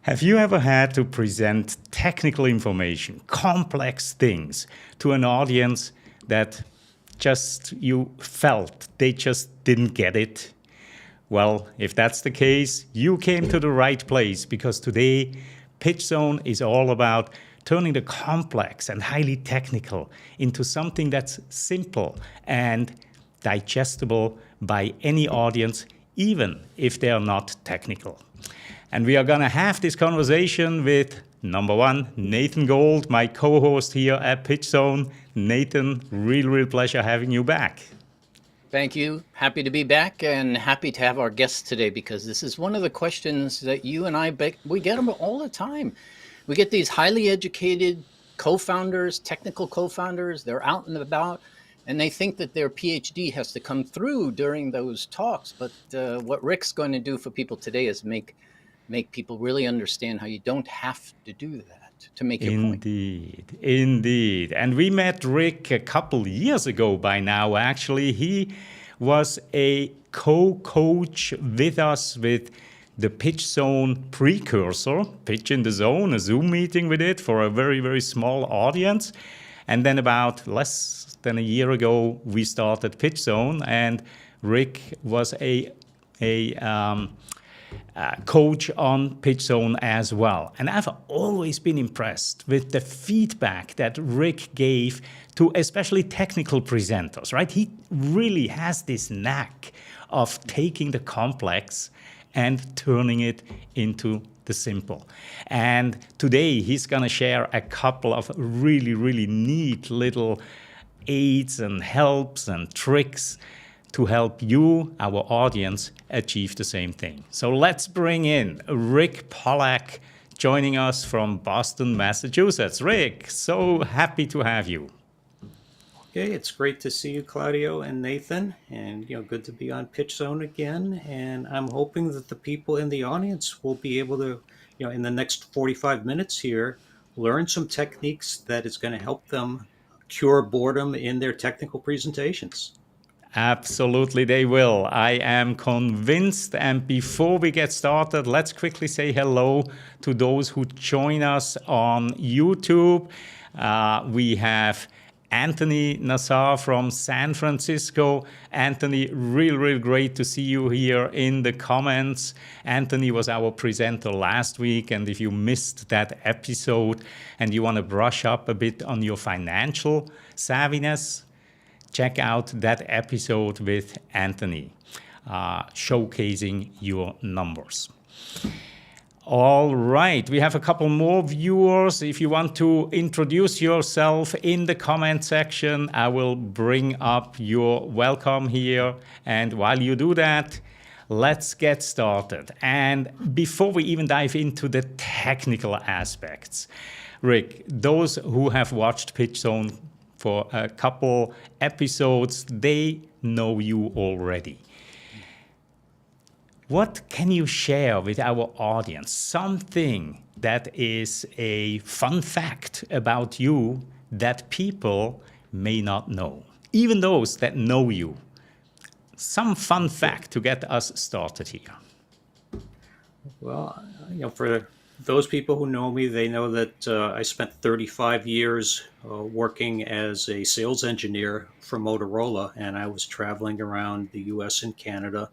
Have you ever had to present technical information, complex things, to an audience that just you felt they just didn't get it? Well, if that's the case, you came to the right place, because today PitchZone is all about turning the complex and highly technical into something that's simple and digestible by any audience, even if they are not technical. And we are going to have this conversation with, number one, Nathan Gold, my co-host here at PitchZone. Nathan, real pleasure having you back. Thank you. Happy to be back, and happy to have our guests today, because this is one of the questions that you and I, we get them all the time. We get these highly educated co-founders, technical co-founders, they're out and about, and they think that their PhD has to come through during those talks. But what Rick's going to do for people today is make people really understand how you don't have to do that to make your point. Indeed. And we met Rick a couple years ago by now, actually. He was a co-coach with us with the PitchZone precursor, Pitch in the Zone, a Zoom meeting with it for a very small audience. And then about less than a year ago, we started PitchZone, and Rick was a coach on PitchZone as well. And I've always been impressed with the feedback that Rick gave to especially technical presenters, right? He really has this knack of taking the complex and turning it into the simple. And today he's going to share a couple of really neat little aids and helps and tricks to help you, our audience, achieve the same thing. So let's bring in Rick Pollak, joining us from Boston, Massachusetts. Rick, so happy to have you. Okay, it's great to see you, Claudio and Nathan, and good to be on PitchZone again. And I'm hoping that the people in the audience will be able to, in the next 45 minutes here, learn some techniques that is going to help them cure boredom in their technical presentations. Absolutely, they will. I am convinced. And before we get started, let's quickly say hello to those who join us on YouTube. We have Anthony Nassar from San Francisco. Anthony, real great to see you here in the comments. Anthony was our presenter last week, and if you missed that episode and you want to brush up a bit on your financial savviness, check out that episode with Anthony, showcasing your numbers. All right, we have a couple more viewers. If you want to introduce yourself in the comment section, I will bring up your welcome here. And while you do that, let's get started. And before we even dive into the technical aspects, Rick, those who have watched PitchZone for a couple episodes, they know you already. What can you share with our audience? Something that is a fun fact about you that people may not know, even those that know you. Some fun fact to get us started here. Well, for those people who know me, they know that I spent 35 years working as a sales engineer for Motorola, and I was traveling around the US and Canada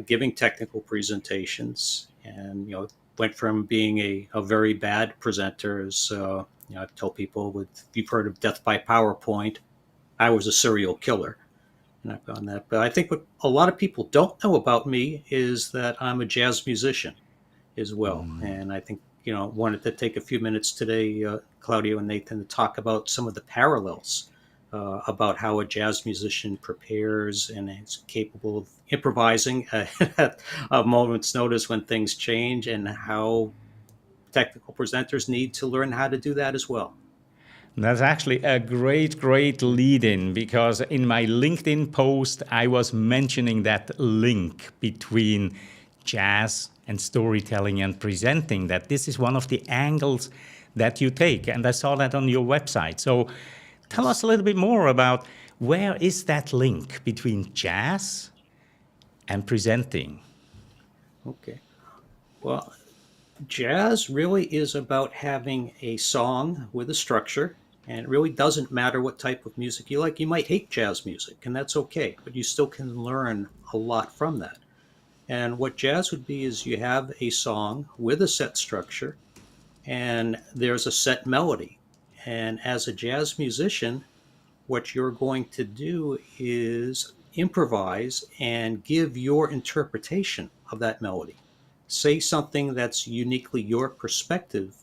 giving technical presentations, and went from being a very bad presenter, as I tell people, if you've heard of death by PowerPoint, I was a serial killer, and I've done that. But I think what a lot of people don't know about me is that I'm a jazz musician as well. And I think, wanted to take a few minutes today, Claudio and Nathan, to talk about some of the parallels about how a jazz musician prepares and is capable of improvising at a moment's notice when things change, and how technical presenters need to learn how to do that as well. That's actually a great lead-in, because in my LinkedIn post, I was mentioning that link between jazz and storytelling and presenting, that this is one of the angles that you take. And I saw that on your website. So tell us a little bit more about, where is that link between jazz and presenting? Okay. Well, Jazz really is about having a song with a structure, and it really doesn't matter what type of music you like. You might hate jazz music, and that's okay, but you still can learn a lot from that. And what jazz would be is you have a song with a set structure, and there's a set melody. And as a jazz musician, what you're going to do is improvise and give your interpretation of that melody. Say something that's uniquely your perspective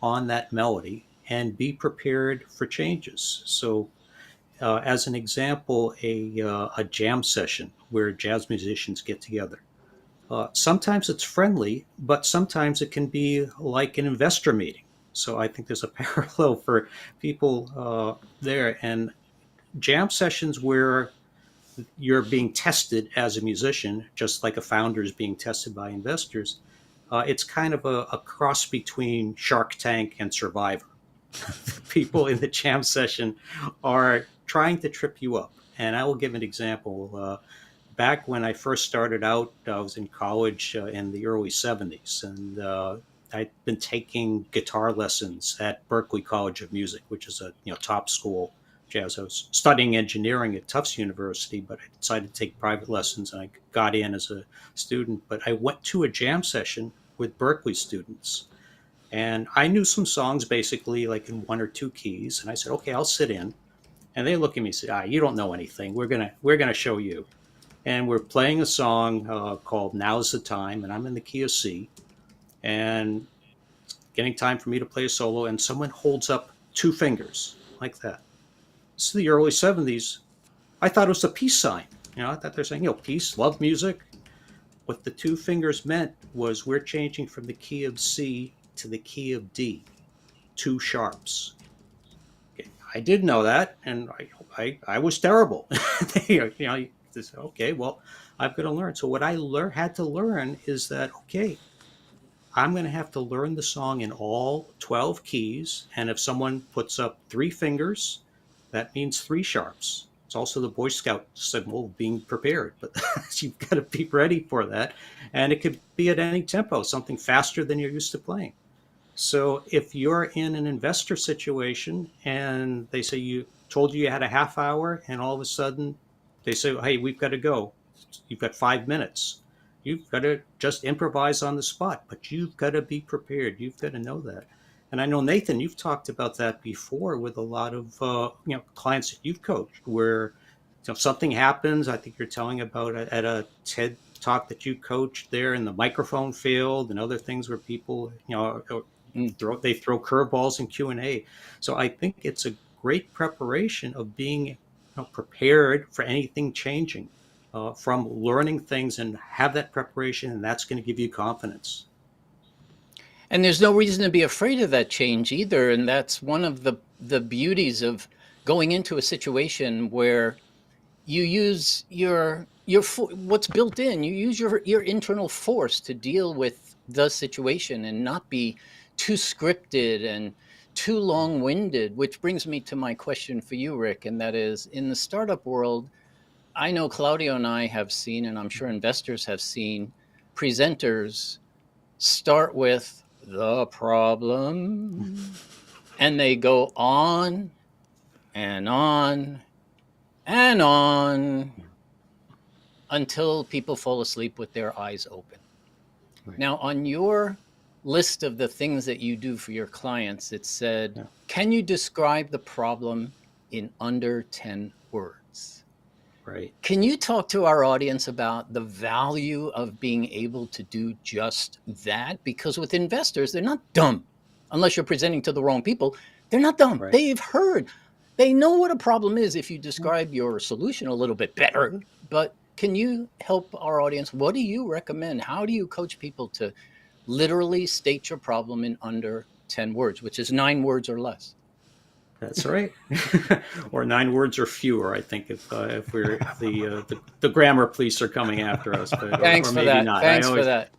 on that melody and be prepared for changes. So, as an example, a jam session where jazz musicians get together. Sometimes it's friendly, but sometimes it can be like an investor meeting. So I think there's a parallel for people there. And jam sessions where you're being tested as a musician, just like a founder is being tested by investors. It's kind of a cross between Shark Tank and Survivor. People in the jam session are trying to trip you up. And I will give an example. Back when I first started out, I was in college in the early 70s, and I'd been taking guitar lessons at Berklee College of Music, which is a top school jazz. I was studying engineering at Tufts University, but I decided to take private lessons, and I got in as a student. But I went to a jam session with Berklee students, and I knew some songs basically like in one or two keys, and I said, "Okay, I'll sit in." And they look at me and say, "You don't know anything. We're gonna show you." And we're playing a song called "Now's the Time," and I'm in the key of C, and it's getting time for me to play a solo, and someone holds up two fingers like that. This is the early 70s. I thought it was a peace sign. I thought they're saying, peace, love music. What the two fingers meant was we're changing from the key of C to the key of D, two sharps. Okay. I did know that, and I was terrible. Okay, well, I've got to learn. So what I had to learn is that, okay, I'm going to have to learn the song in all 12 keys. And if someone puts up three fingers, that means three sharps. It's also the Boy Scout symbol of being prepared, but you've got to be ready for that. And it could be at any tempo, something faster than you're used to playing. So if you're in an investor situation and they say you had a half hour, and all of a sudden they say, "Hey, we've got to go. You've got 5 minutes." You've got to just improvise on the spot, but you've got to be prepared. You've got to know that. And I know, Nathan, you've talked about that before with a lot of clients that you've coached, where something happens. I think you're telling about at a TED talk that you coached there, in the microphone failed and other things where people they throw curveballs in Q&A. So I think it's a great preparation of being prepared for anything changing, from learning things, and have that preparation, and that's going to give you confidence. And there's no reason to be afraid of that change either. And that's one of the beauties of going into a situation where you use your what's built in. You use your internal force to deal with the situation and not be too scripted and too long-winded, which brings me to my question for you, Rick, and that is, in the startup world, I know Claudio and I have seen, and I'm sure investors have seen, presenters start with the problem, and they go on and on and on until people fall asleep with their eyes open. Right. Now, on your list of the things that you do for your clients, it said, can you describe the problem in under 10 words? Right. Can you talk to our audience about the value of being able to do just that? Because with investors, they're not dumb. Unless you're presenting to the wrong people, they're not dumb. Right. They've heard. They know what a problem is if you describe your solution a little bit better. But can you help our audience? What do you recommend? How do you coach people to literally state your problem in under 10 words, which is 9 words or less? That's right. Or 9 words or fewer, I think, if we're the grammar police are coming after us. But, Thanks or for maybe that. not. Thanks for that.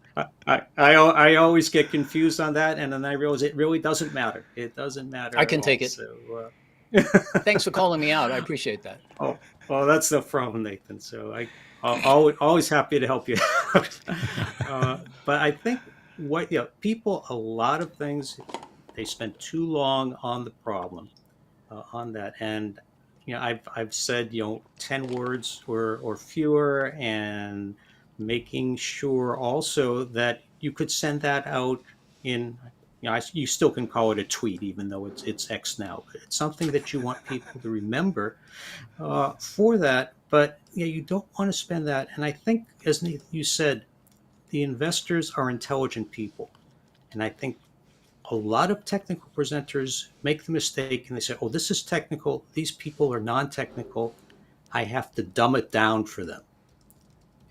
I always get confused on that, and then I realize it really doesn't matter. It doesn't matter. I can take it. So, thanks for calling me out. I appreciate that. Oh, well, that's no problem, Nathan. So I'm always happy to help you out. But I think what people, a lot of things, they spend too long on the problem, on that. And I've said 10 words or fewer, and making sure also that you could send that out in, you still can call it a tweet even though it's X now, but it's something that you want people to remember for that. But you don't want to spend that. And I think, as you said, the investors are intelligent people, and I think a lot of technical presenters make the mistake and they say, oh, this is technical. These people are non technical. I have to dumb it down for them.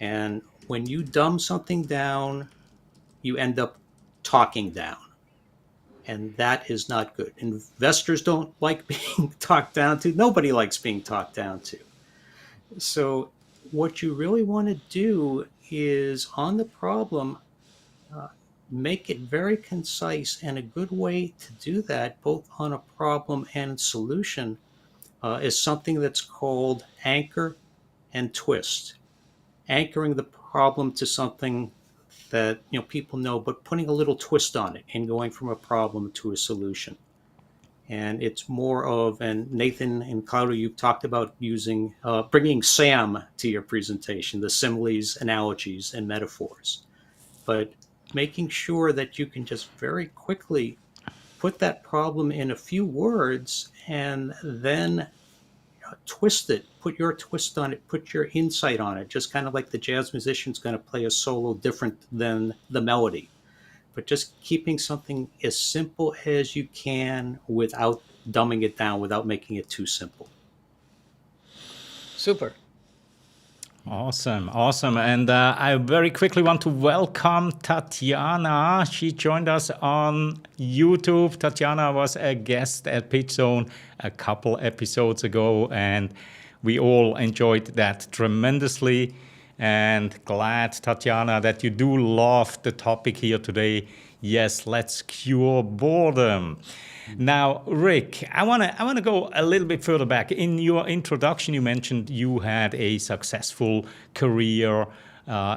And when you dumb something down, you end up talking down. And that is not good. Investors don't like being talked down to. Nobody likes being talked down to. So, what you really want to do is on the problem, uh, make it very concise. And a good way to do that, both on a problem and solution, is something that's called anchor and twist. Anchoring the problem to something that people know, but putting a little twist on it and going from a problem to a solution. And it's more of, and Nathan and Claudia, you've talked about using, bringing Sam to your presentation, the similes, analogies, and metaphors. But making sure that you can just very quickly put that problem in a few words, and then twist it, put your twist on it, put your insight on it, just kind of like the jazz musician's going to play a solo different than the melody. But just keeping something as simple as you can without dumbing it down, without making it too simple. Super. Awesome, awesome. And I very quickly want to welcome Tatiana. She joined us on YouTube. Tatiana was a guest at PitchZone a couple episodes ago, and we all enjoyed that tremendously. And glad, Tatiana, that you do love the topic here today. Yes, let's cure boredom. Now, Rick, I want to go a little bit further back. In your introduction, you mentioned you had a successful career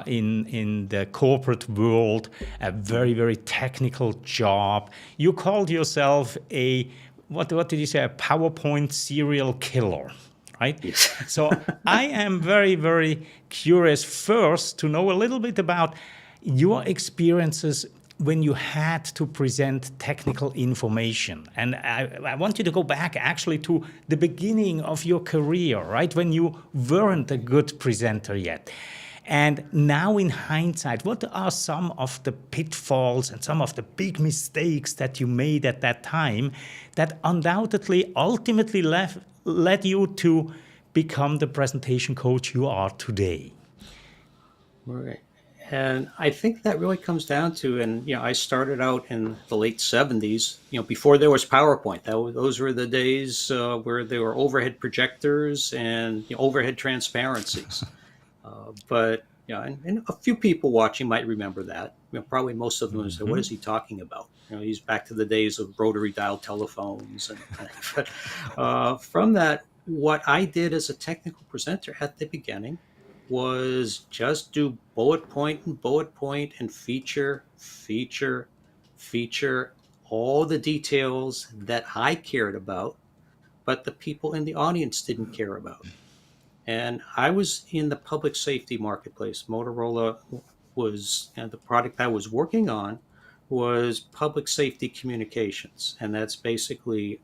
in the corporate world, a very, very technical job. You called yourself what did you say, a PowerPoint serial killer, right? Yes. So I am very, very curious first to know a little bit about your experiences when you had to present technical information. And I want you to go back actually to the beginning of your career, right? When you weren't a good presenter yet. And now in hindsight, what are some of the pitfalls and some of the big mistakes that you made at that time that undoubtedly ultimately led you to become the presentation coach you are today? Right. And I think that really comes down to, and I started out in the late '70s, before there was PowerPoint. Those were the days where there were overhead projectors and overhead transparencies. But and a few people watching might remember that. Probably most of them would say, "What is he talking about?" He's back to the days of rotary dial telephones. And but from that, what I did as a technical presenter at the beginning was just do bullet point and feature all the details that I cared about, but the people in the audience didn't care about. And I was in the public safety marketplace. Motorola was, the product I was working on was public safety communications. And that's basically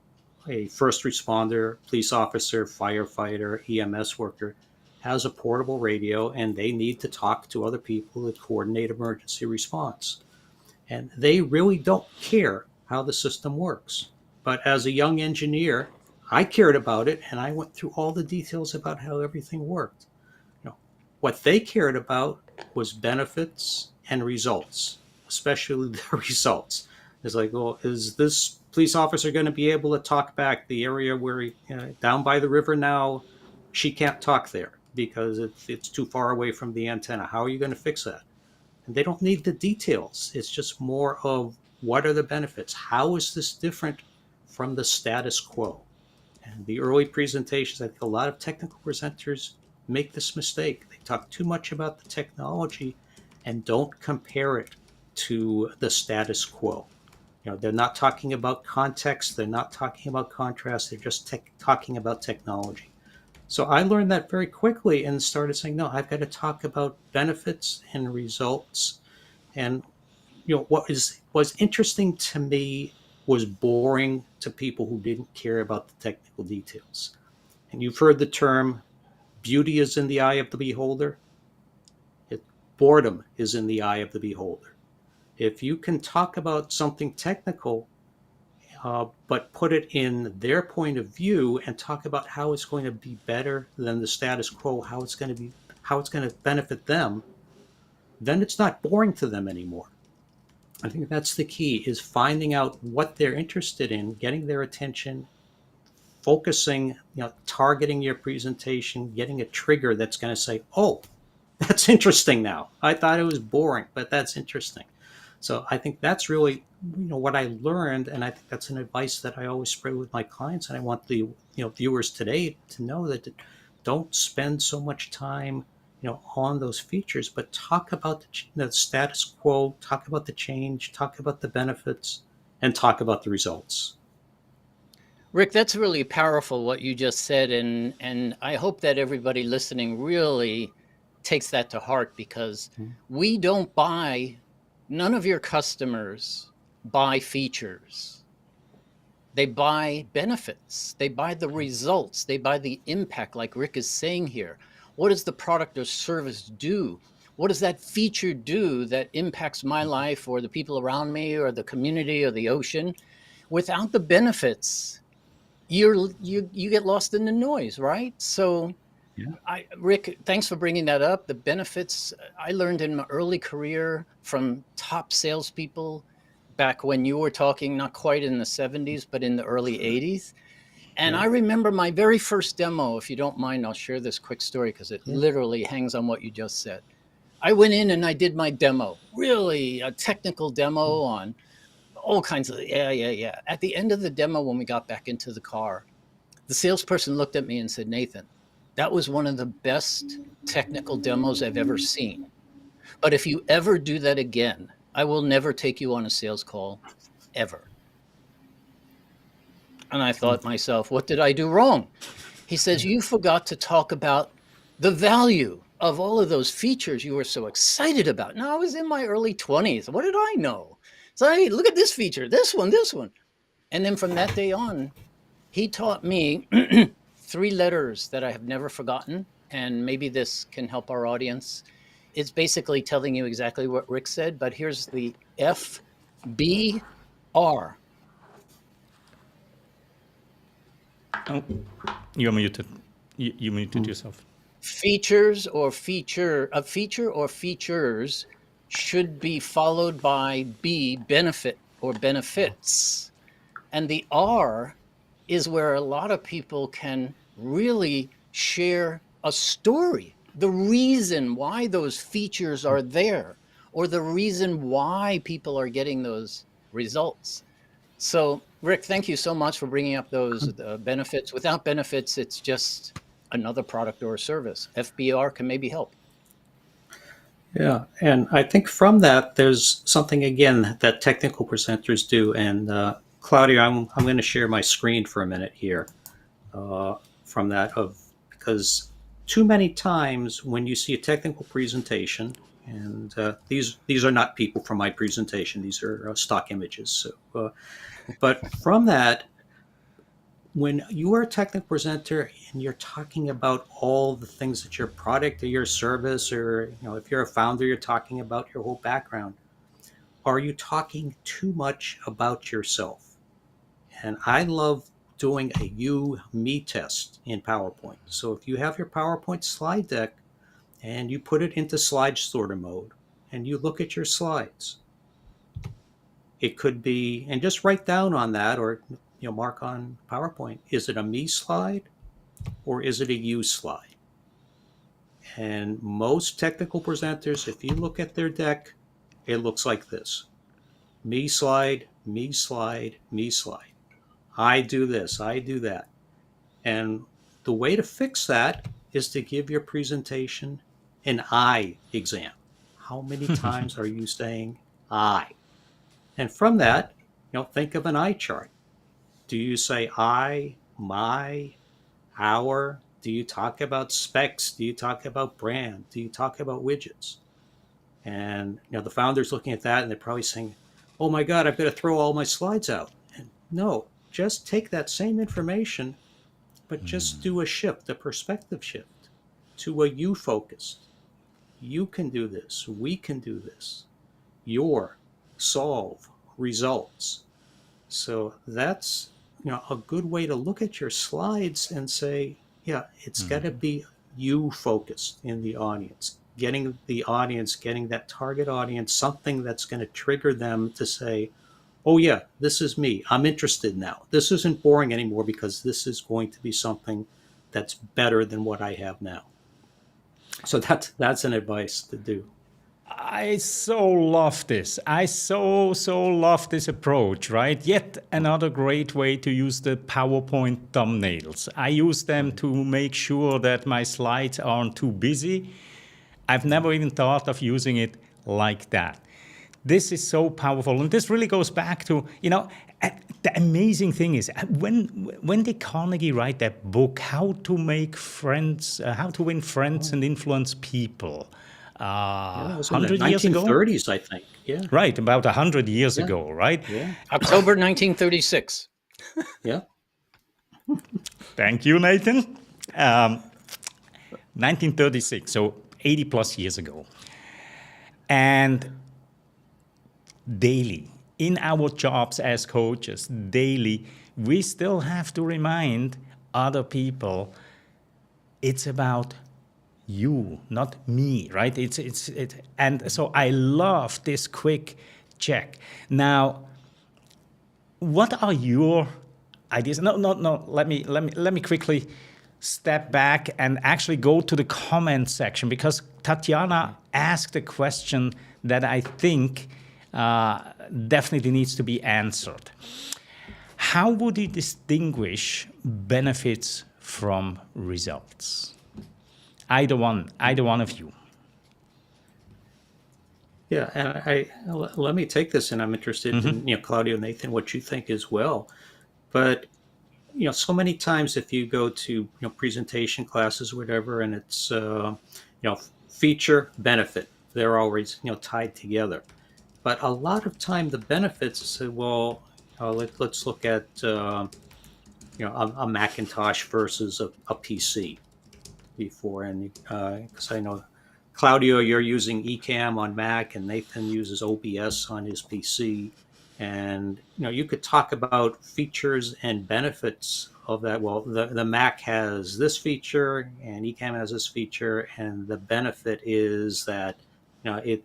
a first responder, police officer, firefighter, EMS worker has a portable radio, and they need to talk to other people to coordinate emergency response. And they really don't care how the system works. But as a young engineer, I cared about it, and I went through all the details about how everything worked. What they cared about was benefits and results, especially the results. It's like, well, is this police officer going to be able to talk back the area where down by the river now? She can't talk there because it's too far away from the antenna. How are you going to fix that? And they don't need the details. It's just more of, what are the benefits? How is this different from the status quo? And the early presentations, I think a lot of technical presenters make this mistake. They talk too much about the technology and don't compare it to the status quo. They're not talking about context. They're not talking about contrast. They're just talking about technology. So I learned that very quickly and started saying, no, I've got to talk about benefits and results. And what was interesting to me was boring to people who didn't care about the technical details. And you've heard the term beauty is in the eye of the beholder. Boredom is in the eye of the beholder. If you can talk about something technical, but put it in their point of view and talk about how it's going to be better than the status quo, how it's going to benefit them, then it's not boring to them anymore. I think that's the key, is finding out what they're interested in, getting their attention, focusing, targeting your presentation, getting a trigger that's going to say, oh, that's interesting now. I thought it was boring, but that's interesting. So I think that's really, what I learned, and I think that's an advice that I always spread with my clients, and I want the viewers today to know that don't spend so much time on those features, but talk about the status quo, talk about the change, talk about the benefits, and talk about the results. Rick, that's really powerful what you just said, and I hope that everybody listening really takes that to heart, because we don't buy, none of your customers buy features. They buy benefits. They buy the results. They buy the impact, like Rick is saying here. What does the product or service do? What does that feature do that impacts my life or the people around me or the community or the ocean? Without the benefits, you get lost in the noise, right? So, Rick, thanks for bringing that up. The benefits I learned in my early career from top salespeople back when you were talking, not quite in the 70s, but in the early 80s. And I remember my very first demo. If you don't mind, I'll share this quick story because it literally hangs on what you just said. I went in and I did my demo, really a technical demo on all kinds of, At the end of the demo, when we got back into the car, the salesperson looked at me and said, Nathan, that was one of the best technical demos I've ever seen. But if you ever do that again, I will never take you on a sales call, ever. And I thought myself, what did I do wrong? He says, you forgot to talk about the value of all of those features you were so excited about. Now, I was in my early 20s. What did I know? So, hey, look at this feature, this one. And then from that day on, he taught me 3 letters that I have never forgotten. And maybe this can help our audience. It's basically telling you exactly what Rick said, but here's the FBR. Oh, you're muted. You muted yourself. Features or features should be followed by B, benefit or benefits. And the R is where a lot of people can really share a story, the reason why those features are there, or the reason why people are getting those results. So, Rick, thank you so much for bringing up those benefits. Without benefits, it's just another product or a service. FBR can maybe help. Yeah, and I think from that, there's something, again, that technical presenters do. And Claudia, I'm going to share my screen for a minute here from that, because too many times when you see a technical presentation, and these are not people from my presentation, these are stock images. So, but from that, when you are a technical presenter and you're talking about all the things that your product or your service, or if you're a founder, you're talking about your whole background, are you talking too much about yourself? And I love doing a you-me test in PowerPoint. So if you have your PowerPoint slide deck and you put it into slide sorter mode and you look at your slides, it could be, and just write down on that, or mark on PowerPoint, is it a me slide or is it a you slide? And most technical presenters, if you look at their deck, it looks like this: me slide, me slide, me slide. I do this, I do that. And the way to fix that is to give your presentation an I exam. How many times are you saying I. And from that, think of an I chart. Do you say I, my, our? Do you talk about specs? Do you talk about brand? Do you talk about widgets? And the founder's looking at that and they're probably saying, "Oh my God, I've got to throw all my slides out." And no, just take that same information, but just do a shift, a perspective shift to a you focused. You can do this. We can do this. Your, solve, results. So that's a good way to look at your slides and say, yeah, it's got to be you focused in the audience, getting that target audience, something that's going to trigger them to say, oh yeah, this is me. I'm interested now. This isn't boring anymore because this is going to be something that's better than what I have now. So that's an advice to do. I so love this. I so love this approach, right? Yet another great way to use the PowerPoint thumbnails. I use them to make sure that my slides aren't too busy. I've never even thought of using it like that. This is so powerful. And this really goes back to, the amazing thing is when did Carnegie write that book, How to Make Friends, How to Win Friends and Influence People? It was in the 1930s, I think. Yeah. Right, about 100 years ago, right? Yeah. October 1936. Yeah. Thank you, Nathan. 1936, so 80 plus years ago. And daily, in our jobs as coaches, daily, we still have to remind other people it's about you, not me, right? And so I love this quick check. Now, what are your ideas? No. Let me quickly step back and actually go to the comment section, because Tatiana asked a question that I think definitely needs to be answered. How would you distinguish benefits from results? Either one of you. Yeah, and let me take this, and I'm interested in Claudio, Nathan, what you think as well. But so many times if you go to presentation classes or whatever, and it's feature benefit, they're always tied together. But a lot of time the benefits say, well, let's look at a Macintosh versus a PC before, and because I know Claudio, you're using Ecamm on Mac, and Nathan uses OBS on his PC, and you could talk about features and benefits of that. Well, the Mac has this feature, and Ecamm has this feature, and the benefit is that it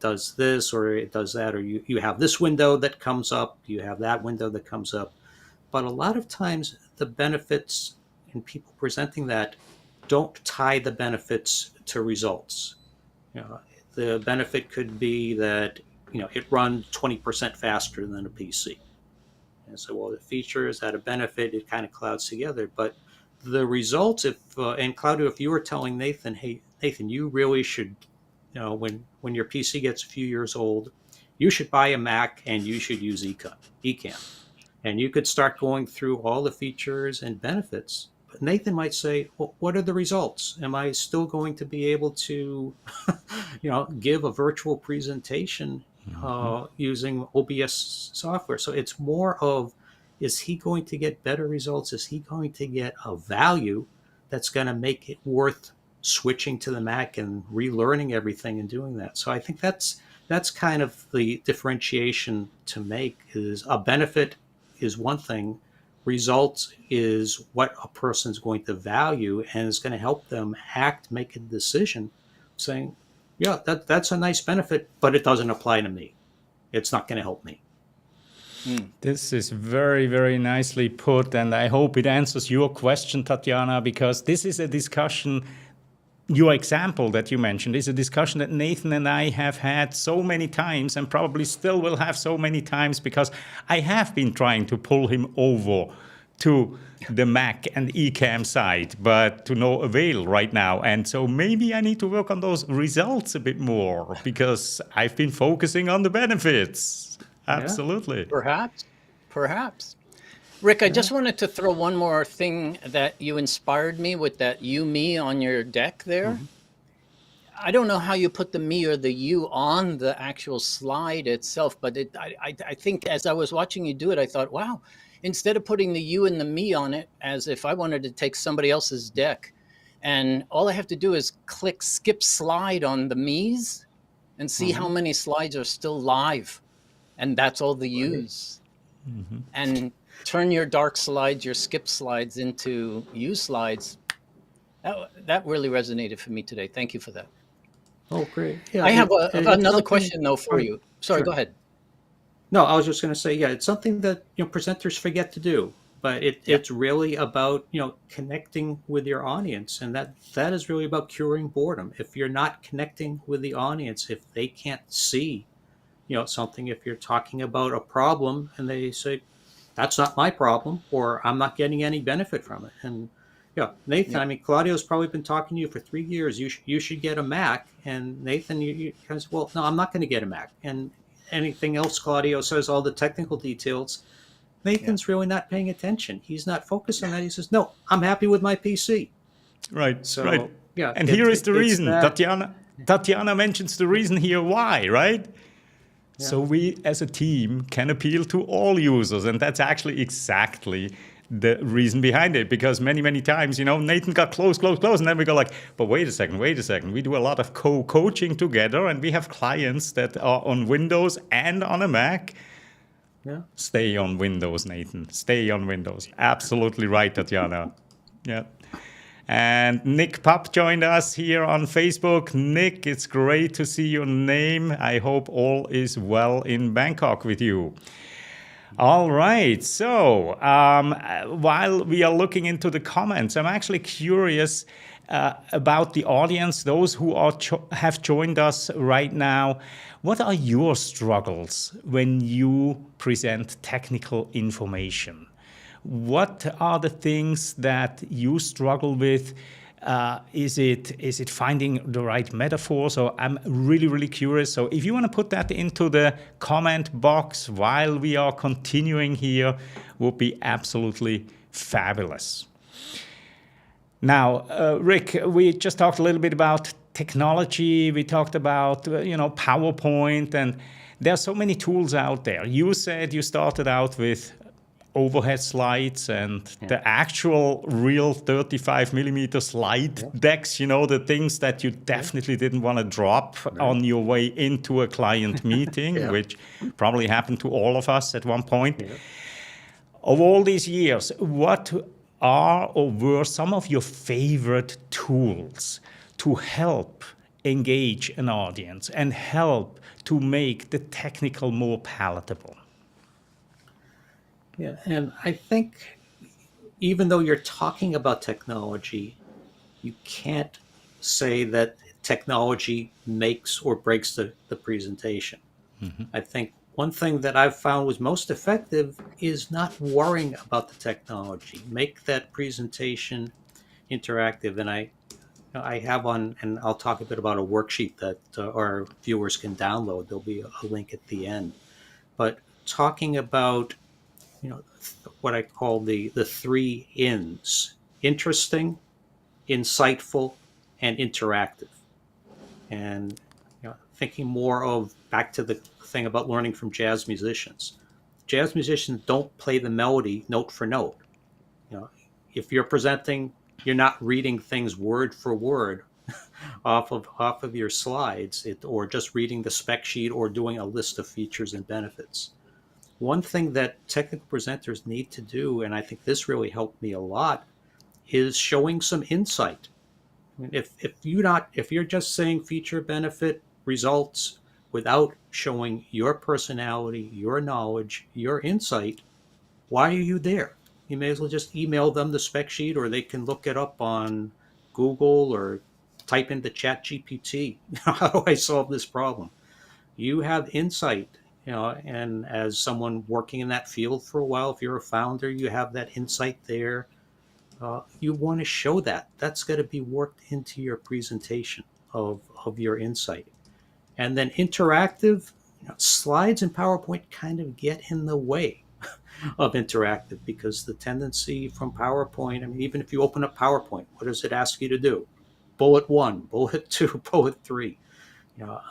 does this or it does that, or you have this window that comes up, you have that window that comes up. But a lot of times the benefits in people presenting that don't tie the benefits to results. The benefit could be that it runs 20% faster than a PC. And so, well, the features had a benefit, it kind of clouds together. But the results, and Claudio, if you were telling Nathan, hey, Nathan, you really should, when your PC gets a few years old, you should buy a Mac and you should use Ecamm. And you could start going through all the features and benefits. But Nathan might say, well, what are the results? Am I still going to be able to, give a virtual presentation using OBS software? So it's more of, is he going to get better results? Is he going to get a value that's going to make it worth switching to the Mac and relearning everything and doing that? So I think that's kind of the differentiation to make. Is a benefit is one thing, results is what a person's going to value, and it's going to help them make a decision saying, yeah, that's a nice benefit, but it doesn't apply to me. It's not going to help me. This is very, very nicely put, and I hope it answers your question, Tatiana, because this is a discussion. Your example that you mentioned is a discussion that Nathan and I have had so many times, and probably still will have so many times, because I have been trying to pull him over to the Mac and Ecamm side, but to no avail right now. And so maybe I need to work on those results a bit more because I've been focusing on the benefits. Absolutely. Perhaps. Perhaps. Rick, I just wanted to throw one more thing that you inspired me with, that you, me on your deck there. I don't know how you put the me or the you on the actual slide itself, but I think as I was watching you do it, I thought, wow, instead of putting the you and the me on it, as if I wanted to take somebody else's deck, and all I have to do is click skip slide on the me's and see how many slides are still live. And that's all the yous. And turn your dark slides, your skip slides into you slides. That really resonated for me today. Thank you for that. Oh, great. Yeah, I have it's another something- question though for you. Sorry, Sure. go ahead. No, I was just going to say, yeah, it's something that presenters forget to do, but it's really about connecting with your audience, and that is really about curing boredom. If you're not connecting with the audience, if they can't see, something, if you're talking about a problem and they say, "That's not my problem," or "I'm not getting any benefit from it," and Nathan, I mean, Claudio's probably been talking to you for 3 years. You should get a Mac, and Nathan, you kind of say, "Well, no, I'm not going to get a Mac," and anything else Claudio says, all the technical details, Nathan's really not paying attention. He's not focused on that. He says, "No, I'm happy with my PC." Right. So, right. yeah, And here is the it's reason. that- Tatiana mentions the reason here why, right? So we as a team can appeal to all users, and that's actually exactly the reason behind it, because many times, Nathan got close, and then we go like, but wait a second. We do a lot of co-coaching together, and we have clients that are on Windows and on a Mac. Yeah. Stay on Windows, Nathan. Stay on Windows. Absolutely right, Tatiana. Yeah. And Nick Pup joined us here on Facebook. Nick, it's great to see your name. I hope all is well in Bangkok with you. All right. So while we are looking into the comments, I'm actually curious about the audience, those who are have joined us right now. What are your struggles when you present technical information? What are the things that you struggle with? Is it finding the right metaphor? So I'm really curious. So if you want to put that into the comment box while we are continuing here, would be absolutely fabulous. Now, Rick, we just talked a little bit about technology. We talked about PowerPoint, and there are so many tools out there. You said you started out with overhead slides and the actual real 35 millimeter slide decks, the things that you definitely didn't want to drop on your way into a client meeting, which probably happened to all of us at one point. Of all these years, what are or were some of your favorite tools to help engage an audience and help to make the technical more palatable? Yeah, and I think even though you're talking about technology, you can't say that technology makes or breaks the presentation. I think one thing that I've found was most effective is not worrying about the technology. Make that presentation interactive. And I have on, and I'll talk a bit about a worksheet that our viewers can download. There'll be a link at the end. But talking about what I call the 3 ins: interesting, insightful, and interactive. And thinking more of back to the thing about learning from jazz musicians. Jazz musicians don't play the melody note for note. If you're presenting, you're not reading things word for word off of your slides, or just reading the spec sheet or doing a list of features and benefits. One thing that technical presenters need to do, and I think this really helped me a lot, is showing some insight. I mean, if you're just saying feature, benefit, results without showing your personality, your knowledge, your insight, why are you there? You may as well just email them the spec sheet, or they can look it up on Google or type into ChatGPT. How do I solve this problem? You have insight. And as someone working in that field for a while, if you're a founder, you have that insight there. You want to show that. That's got to be worked into your presentation of your insight. And then interactive, slides and PowerPoint kind of get in the way of interactive, because the tendency from PowerPoint, I mean, even if you open up PowerPoint, what does it ask you to do? Bullet one, bullet two, bullet three.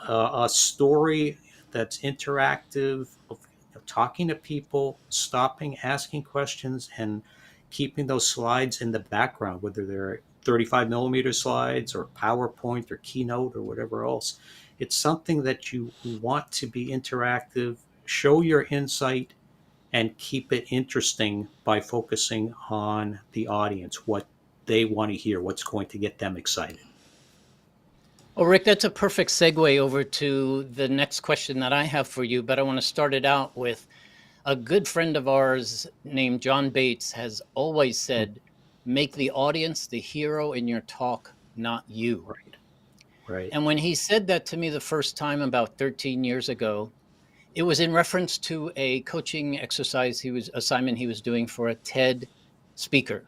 A story that's interactive, of talking to people, stopping, asking questions, and keeping those slides in the background, whether they're 35 millimeter slides or PowerPoint or Keynote or whatever else. It's something that you want to be interactive, show your insight, and keep it interesting by focusing on the audience, what they want to hear, what's going to get them excited. Well, Rick, that's a perfect segue over to the next question that I have for you, but I want to start it out with a good friend of ours named John Bates has always said, make the audience the hero in your talk, not you. Right. Right. And when he said that to me the first time about 13 years ago, it was in reference to a coaching exercise assignment he was doing for a TED speaker.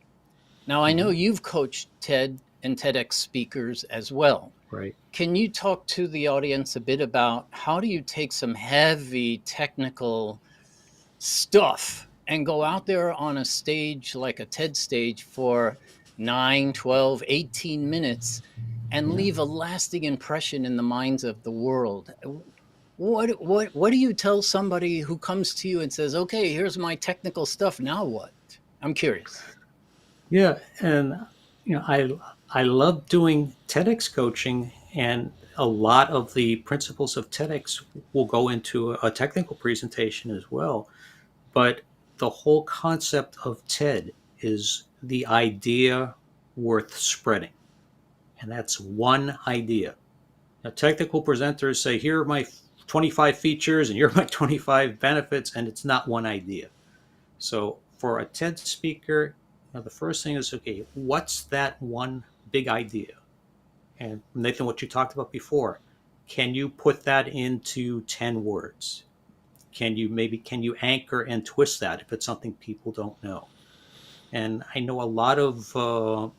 Now, I know you've coached TED and TEDx speakers as well. Right. Can you talk to the audience a bit about how do you take some heavy technical stuff and go out there on a stage like a TED stage for 9, 12, 18 minutes and leave a lasting impression in the minds of the world? What do you tell somebody who comes to you and says, okay, here's my technical stuff, now what? I'm curious. Yeah, and I love doing TEDx coaching, and a lot of the principles of TEDx will go into a technical presentation as well. But the whole concept of TED is the idea worth spreading, and that's one idea. Now, technical presenters say, "Here are my 25 features, and here are my 25 benefits," and it's not one idea. So for a TED speaker, the first thing is, okay, what's that one big idea? And Nathan, what you talked about before, can you put that into 10 words? Can you anchor and twist that if it's something people don't know? And I know a lot of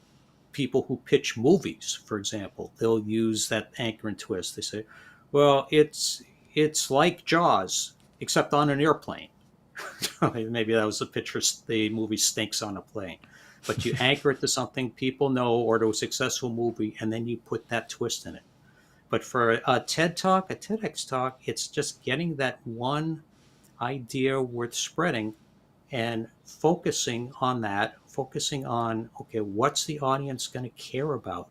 people who pitch movies, for example, they'll use that anchor and twist. They say, well, it's like Jaws, except on an airplane. Maybe that was the picture. The movie stinks on a plane, but you anchor it to something people know or to a successful movie, and then you put that twist in it. But for a TED talk, a TEDx talk, it's just getting that one idea worth spreading and focusing on that, focusing on, okay, what's the audience going to care about?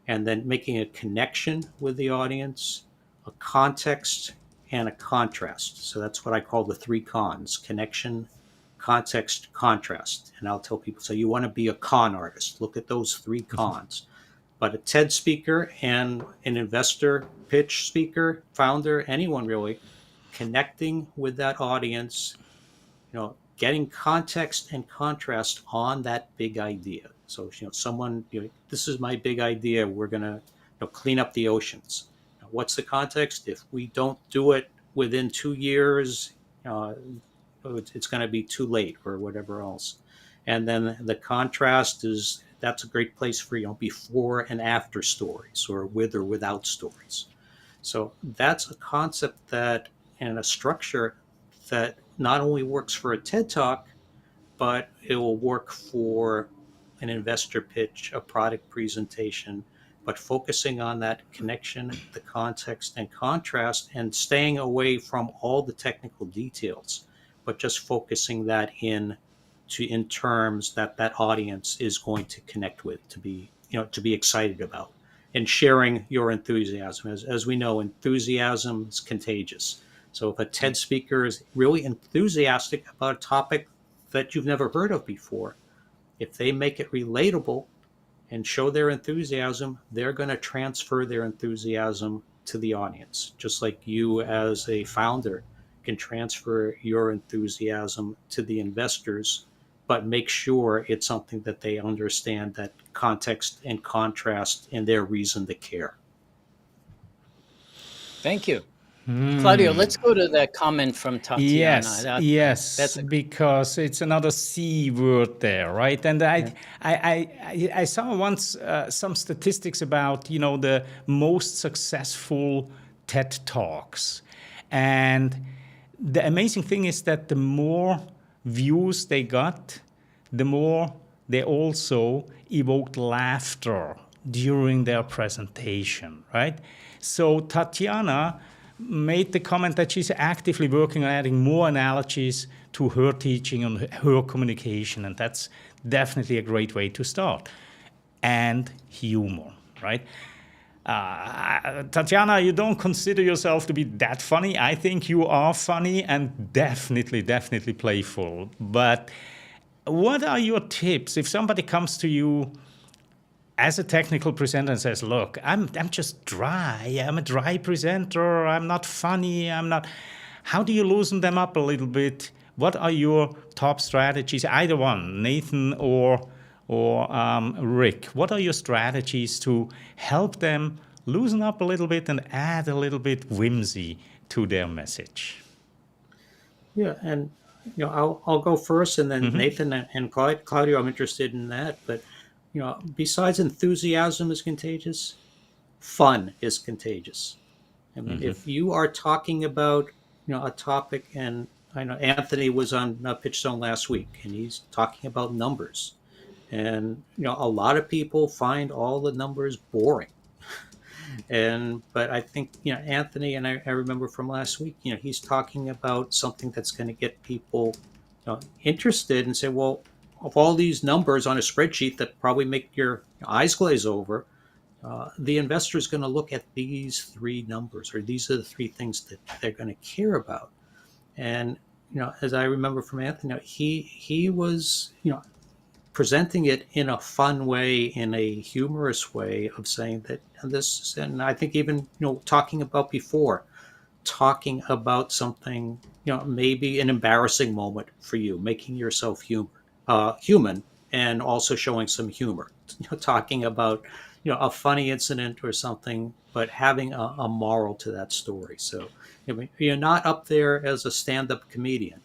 And then making a connection with the audience, a context, and a contrast. So that's what I call the three cons: connection, context, contrast. And I'll tell people, so you want to be a con artist, look at those three cons. But a TED speaker and an investor pitch speaker, founder, anyone really, connecting with that audience, getting context and contrast on that big idea. So, someone, this is my big idea. We're going to clean up the oceans. What's the context? If we don't do it within 2 years, it's going to be too late or whatever else. And then the contrast is, that's a great place for, before and after stories, or with or without stories. So that's a concept that, and a structure that not only works for a TED Talk, but it will work for an investor pitch, a product presentation, but focusing on that connection, the context and contrast, and staying away from all the technical details, but just focusing that in terms that audience is going to connect with, to be excited about, and sharing your enthusiasm. As we know, enthusiasm is contagious. So if a TED speaker is really enthusiastic about a topic that you've never heard of before, if they make it relatable and show their enthusiasm, they're going to transfer their enthusiasm to the audience, just like you as a founder can transfer your enthusiasm to the investors, but make sure it's something that they understand, that context and contrast and their reason to care. Thank you. Claudio, let's go to that comment from Tatiana. Yes, yes, That's a because it's another C word there, right? And I saw once some statistics about, the most successful TED Talks. And the amazing thing is that the more views they got, the more they also evoked laughter during their presentation, right? So Tatiana made the comment that she's actively working on adding more analogies to her teaching and her communication, and that's definitely a great way to start. And humor, right? Tatiana, you don't consider yourself to be that funny. I think you are funny and definitely, definitely playful. But what are your tips if somebody comes to you as a technical presenter and says, look, I'm just dry. I'm a dry presenter. I'm not funny. I'm not. How do you loosen them up a little bit? What are your top strategies? Either one, Nathan or Rick. What are your strategies to help them loosen up a little bit and add a little bit whimsy to their message? Yeah, and I'll go first, and then Nathan and Claudio. I'm interested in that, but besides enthusiasm is contagious, fun is contagious. I mean, if you are talking about a topic, and I know Anthony was on PitchZone last week, and he's talking about numbers, and a lot of people find all the numbers boring. But I think Anthony, and I remember from last week, he's talking about something that's going to get people interested and say, well, of all these numbers on a spreadsheet that probably make your eyes glaze over, the investor is going to look at these three numbers, or these are the three things that they're going to care about. And as I remember from Anthony, he was presenting it in a fun way, in a humorous way of saying that this, and I think even talking about before, talking about something maybe an embarrassing moment for you, making yourself human, and also showing some humor. Talking about a funny incident or something, but having a moral to that story. So you're not up there as a stand-up comedian.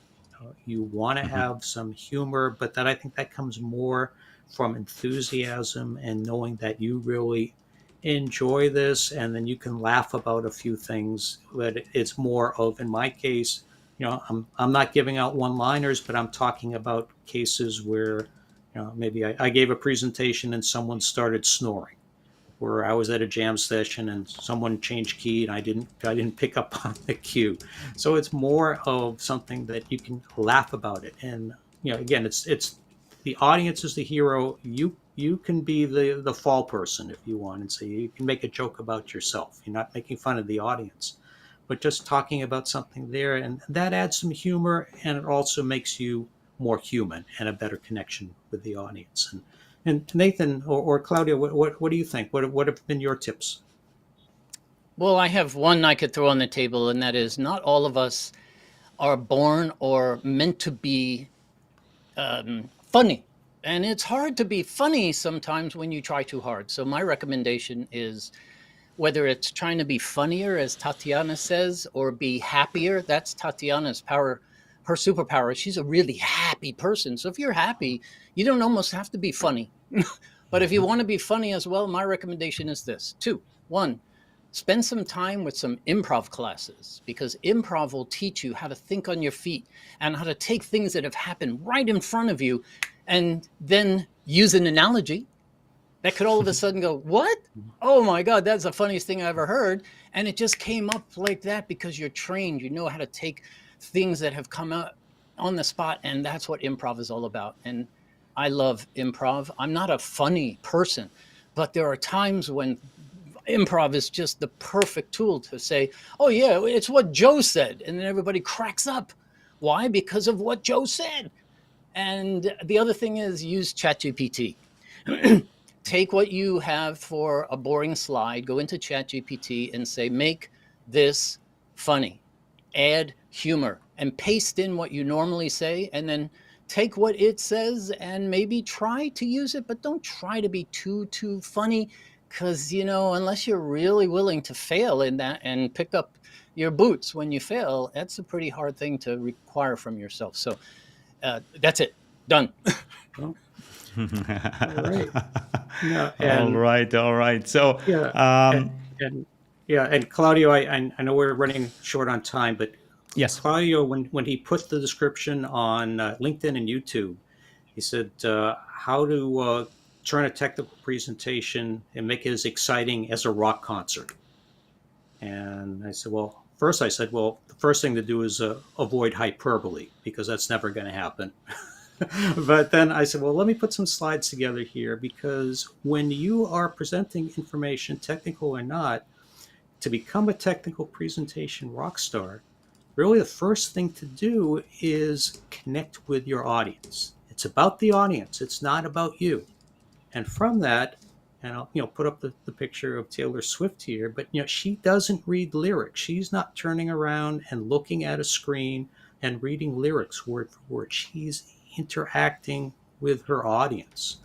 You want to have some humor, but I think that comes more from enthusiasm and knowing that you really enjoy this, and then you can laugh about a few things. But it's more of, in my case, I'm not giving out one-liners, but I'm talking about cases where maybe I gave a presentation and someone started snoring, where I was at a jam session and someone changed key and I didn't pick up on the cue. So it's more of something that you can laugh about it. And again, it's the audience is the hero. You can be the fall person if you want, and say you can make a joke about yourself. You're not making fun of the audience, but just talking about something there, and that adds some humor, and it also makes you more human and a better connection with the audience. And Nathan or Claudia, what do you think? What have been your tips? Well, I have one I could throw on the table, and that is not all of us are born or meant to be funny. And it's hard to be funny sometimes when you try too hard. So my recommendation is, whether it's trying to be funnier, as Tatiana says, or be happier, that's Tatiana's power. Her superpower, she's a really happy person. So if you're happy, you don't almost have to be funny. But if you want to be funny as well, my recommendation is this. 2, 1, spend some time with some improv classes, because improv will teach you how to think on your feet and how to take things that have happened right in front of you and then use an analogy that could all of a sudden go, what? Oh my God, that's the funniest thing I ever heard. And it just came up like that because you're trained. You know how to take things that have come out on the spot. And that's what improv is all about. And I love improv. I'm not a funny person, but there are times when improv is just the perfect tool to say, oh yeah, it's what Joe said. And then everybody cracks up. Why? Because of what Joe said. And the other thing is, use ChatGPT. Take what you have for a boring slide, go into ChatGPT and say, make this funny, add humor, and paste in what you normally say, and then take what it says and maybe try to use it, but don't try to be too funny. Because, unless you're really willing to fail in that and pick up your boots when you fail, that's a pretty hard thing to require from yourself. So that's it. Done. Well, all right. No, All and right, all right. So, yeah, and, um, and yeah, and Claudio, I know we're running short on time, but yes. Claudio, when he put the description on LinkedIn and YouTube, he said how to turn a technical presentation and make it as exciting as a rock concert. And I said, well, first I said, well, the first thing to do is avoid hyperbole because that's never going to happen. But then I said, well, let me put some slides together here because when you are presenting information, technical or not, to become a technical presentation rock star, really the first thing to do is connect with your audience. It's about the audience. It's not about you. And from that, and I'll put up the picture of Taylor Swift here, but she doesn't read lyrics. She's not turning around and looking at a screen and reading lyrics word for word. She's interacting with her audience.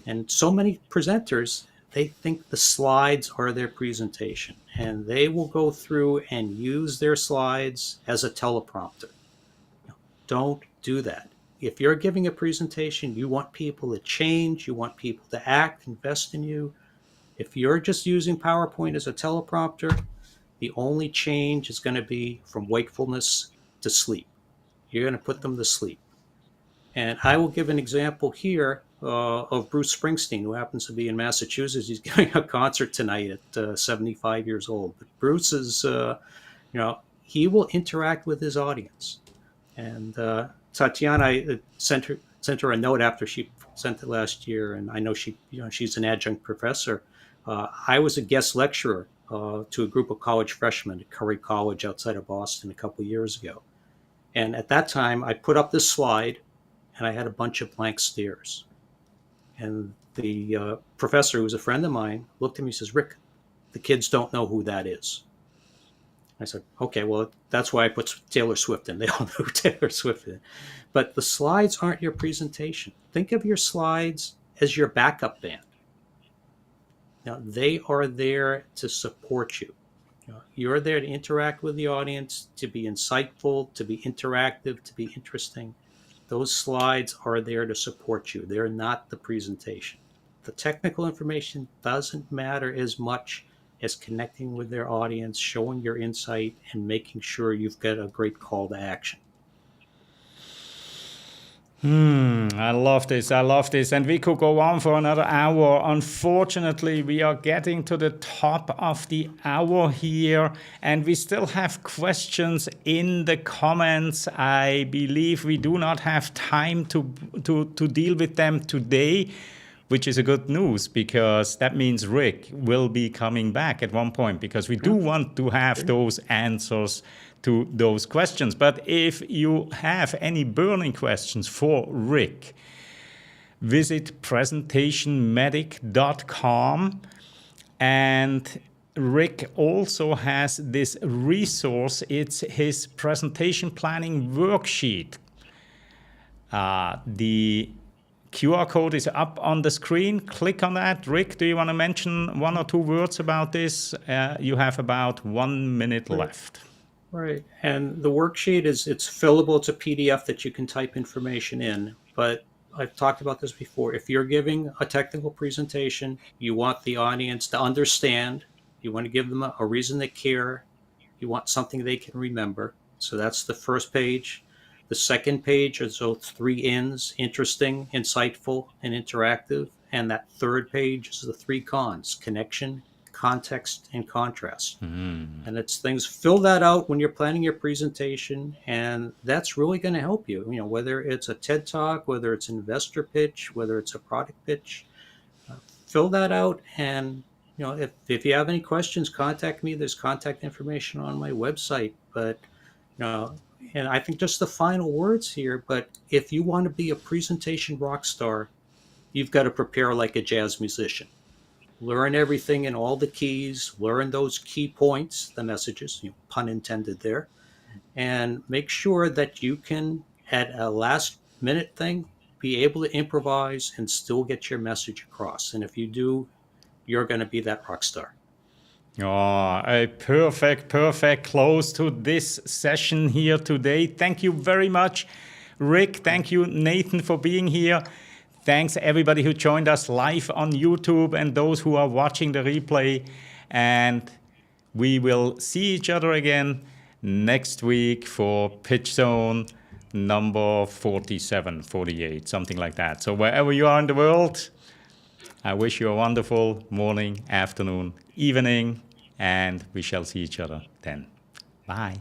And so many presenters, they think the slides are their presentation, and they will go through and use their slides as a teleprompter. Don't do that. If you're giving a presentation, you want people to change, you want people to act, invest in you. If you're just using PowerPoint as a teleprompter, the only change is going to be from wakefulness to sleep. You're going to put them to sleep. And I will give an example here of Bruce Springsteen, who happens to be in Massachusetts. He's giving a concert tonight at 75 years old. But Bruce is, he will interact with his audience. And Tatiana, I sent her a note after she sent it last year, and I know she's an adjunct professor. I was a guest lecturer to a group of college freshmen at Curry College outside of Boston a couple of years ago. And at that time, I put up this slide, and I had a bunch of blank stares. And the professor, who was a friend of mine, looked at me and says, "Rick, the kids don't know who that is." I said, okay, well, that's why I put Taylor Swift in. They all know who Taylor Swift is. But the slides aren't your presentation. Think of your slides as your backup band. Now, they are there to support you. You're there to interact with the audience, to be insightful, to be interactive, to be interesting. Those slides are there to support you. They're not the presentation. The technical information doesn't matter as much as connecting with their audience, showing your insight, and making sure you've got a great call to action. I love this. I love this. And we could go on for another hour. Unfortunately, we are getting to the top of the hour here, and we still have questions in the comments. I believe we do not have time to deal with them today, which is a good news because that means Rick will be coming back at one point because we do want to have those answers to those questions. But if you have any burning questions for Rick, visit presentationmedic.com. And Rick also has this resource. It's his presentation planning worksheet. The QR code is up on the screen. Click on that. Rick, do you want to mention one or two words about this? You have about 1 minute left. Right. And the worksheet it's fillable. It's a PDF that you can type information in. But I've talked about this before. If you're giving a technical presentation, you want the audience to understand. You want to give them a reason to care. You want something they can remember. So that's the first page. The second page is those 3 N's: interesting, insightful, and interactive. And that third page is the 3 cons: connection, context, and contrast. And it's things, fill that out when you're planning your presentation, and that's really going to help you. Whether it's a TED Talk, whether it's an investor pitch, whether it's a product pitch, fill that out. And if you have any questions, contact me. There's contact information on my website. But and I think just the final words here, but if you want to be a presentation rock star, you've got to prepare like a jazz musician. Learn everything in all the keys, learn those key points, the messages, pun intended there, and make sure that you can, at a last minute thing, be able to improvise and still get your message across. And if you do, you're going to be that rock star. Oh, a perfect close to this session here today. Thank you very much, Rick. Thank you, Nathan, for being here. Thanks everybody who joined us live on YouTube and those who are watching the replay. And we will see each other again next week for PitchZone number 47, 48, something like that. So wherever you are in the world, I wish you a wonderful morning, afternoon, evening, and we shall see each other then. Bye.